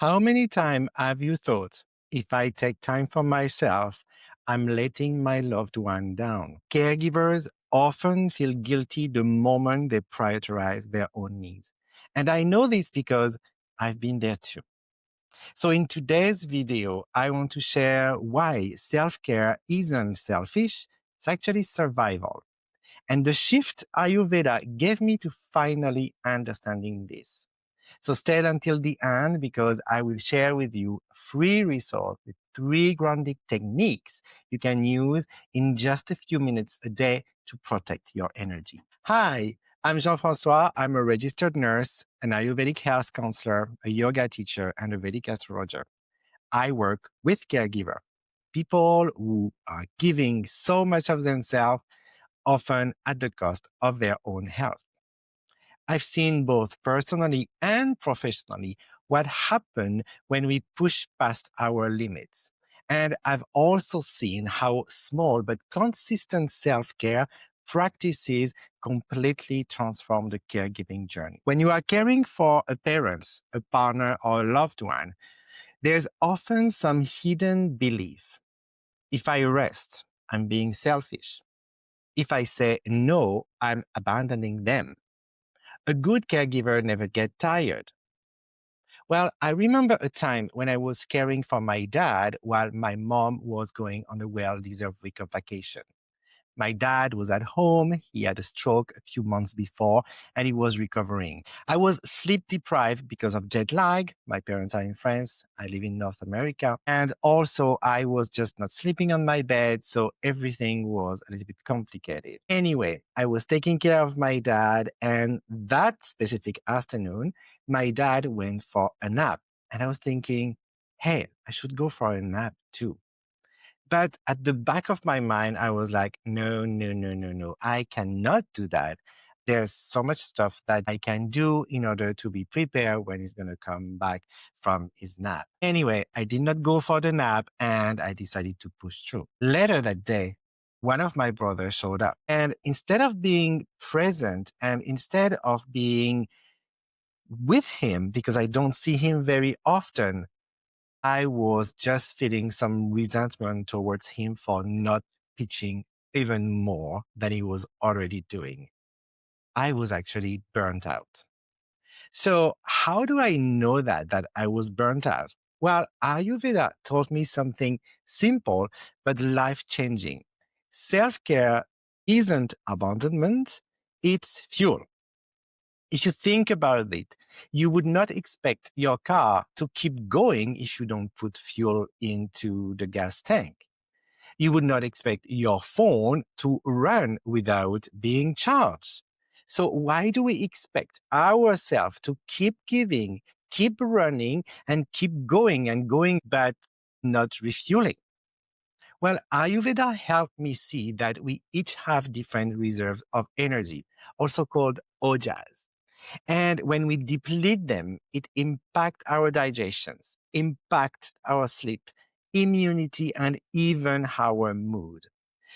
How many times have you thought, if I take time for myself, I'm letting my loved one down? Caregivers often feel guilty the moment they prioritize their own needs. And I know this because I've been there too. So, in today's video, I want to share why self care isn't selfish, it's actually survival. And the shift Ayurveda gave me to finally understanding this. So stay until the end because I will share with you a free resource with three grounding techniques you can use in just a few minutes a day to protect your energy. Hi, I'm Jean-François. I'm a registered nurse, an Ayurvedic health counselor, a yoga teacher, and a Vedic astrologer. I work with caregivers, people who are giving so much of themselves, often at the cost of their own health. I've seen both personally and professionally what happens when we push past our limits. And I've also seen how small but consistent self care practices completely transform the caregiving journey. When you are caring for a parent, a partner, or a loved one, there's often some hidden belief. If I rest, I'm being selfish. If I say no, I'm abandoning them. A good caregiver never gets tired. Well, I remember a time when I was caring for my dad while my mom was going on a well deserved week of vacation. My dad was at home. He had a stroke a few months before and he was recovering. I was sleep deprived because of jet lag. My parents are in France. I live in North America. And also, I was just not sleeping on my bed. So everything was a little bit complicated. Anyway, I was taking care of my dad. And that specific afternoon, my dad went for a nap. And I was thinking, hey, I should go for a nap too. But at the back of my mind, I was like, no, no, no, no, no. I cannot do that. There's so much stuff that I can do in order to be prepared when he's going to come back from his nap. Anyway, I did not go for the nap and I decided to push through. Later that day, one of my brothers showed up. And instead of being present and instead of being with him, because I don't see him very often, I was just feeling some resentment towards him for not pitching even more than he was already doing. I was actually burnt out. So how do I know that I was burnt out? Well, Ayurveda taught me something simple but life-changing. Self-care isn't abandonment, it's fuel. If you think about it, you would not expect your car to keep going if you don't put fuel into the gas tank. You would not expect your phone to run without being charged. So why do we expect ourselves to keep giving, keep running, and keep going and going, but not refueling? Well, Ayurveda helped me see that we each have different reserves of energy, also called ojas. And when we deplete them, it impacts our digestions, impacts our sleep, immunity, and even our mood.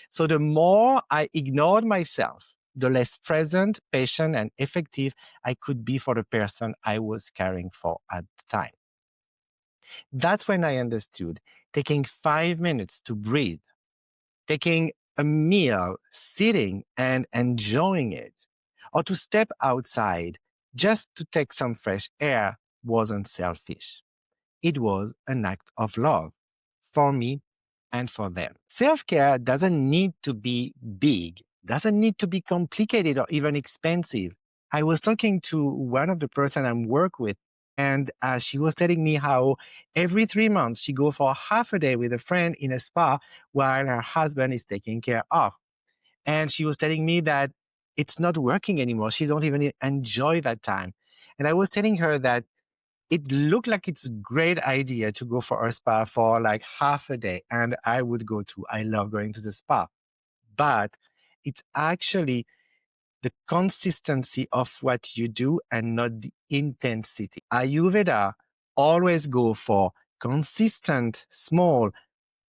So the more I ignored myself, the less present, patient, and effective I could be for the person I was caring for at the time. That's when I understood taking 5 minutes to breathe, taking a meal, sitting and enjoying it, or to step outside just to take some fresh air wasn't selfish. It was an act of love for me and for them. Self care doesn't need to be big, doesn't need to be complicated or even expensive. I was talking to one of the person I work with, and she was telling me how every 3 months she go for half a day with a friend in a spa while her husband is taking care of. And she was telling me that it's not working anymore. She don't even enjoy that time. And I was telling her that it looked like it's a great idea to go for a spa for like half a day. And I would go to, I love going to the spa. But it's actually the consistency of what you do and not the intensity. Ayurveda always go for consistent, small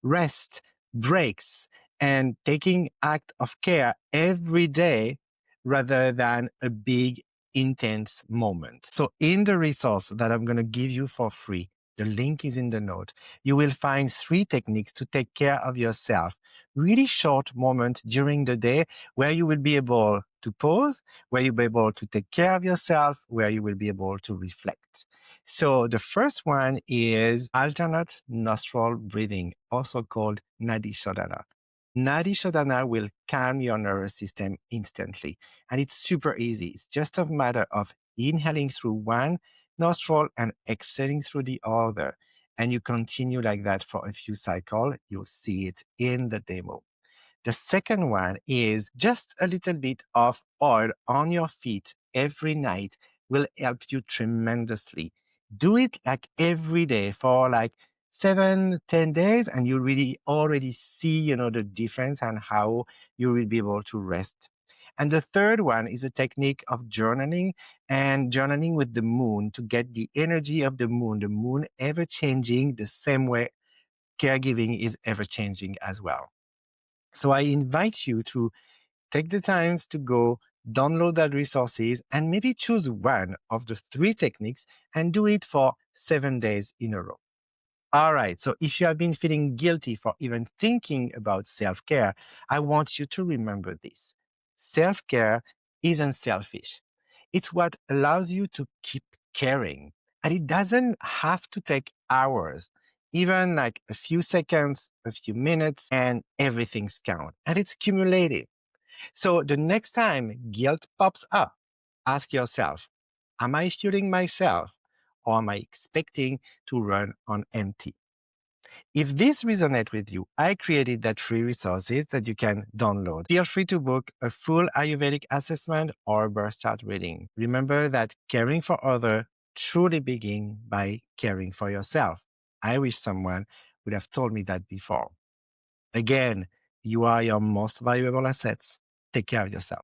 rest, breaks, and taking act of care every day rather than a big intense moment. So in the resource that I'm going to give you for free, The link is in the note. You will find 3 techniques to take care of yourself. Really short moments during the day where you will be able to pause, where you'll be able to take care of yourself, where you will be able to reflect. So the first one is alternate nostril breathing, also called Nadi Shodhana. Nadi Shodhana will calm your nervous system instantly. And it's super easy. It's just a matter of inhaling through one nostril and exhaling through the other. And you continue like that for a few cycles. You'll see it in the demo. The second one is just a little bit of oil on your feet every night will help you tremendously. Do it like every day for like 7, 10 days, and you really already see, the difference and how you will be able to rest. And the third one is a technique of journaling and journaling with the moon to get the energy of the moon ever changing the same way caregiving is ever changing as well. So I invite you to take the times to go download that resources and maybe choose one of the 3 techniques and do it for 7 days in a row. All right. So if you have been feeling guilty for even thinking about self-care, I want you to remember this. Self-care isn't selfish. It's what allows you to keep caring. And it doesn't have to take hours, even like a few seconds, a few minutes, and everything's count. And it's cumulative. So the next time guilt pops up, ask yourself, am I fueling myself or am I expecting to run on empty? If this resonates with you, I created that free resources that you can download. Feel free to book a full Ayurvedic assessment or birth chart reading. Remember that caring for others truly begins by caring for yourself. I wish someone would have told me that before. Again, you are your most valuable assets. Take care of yourself.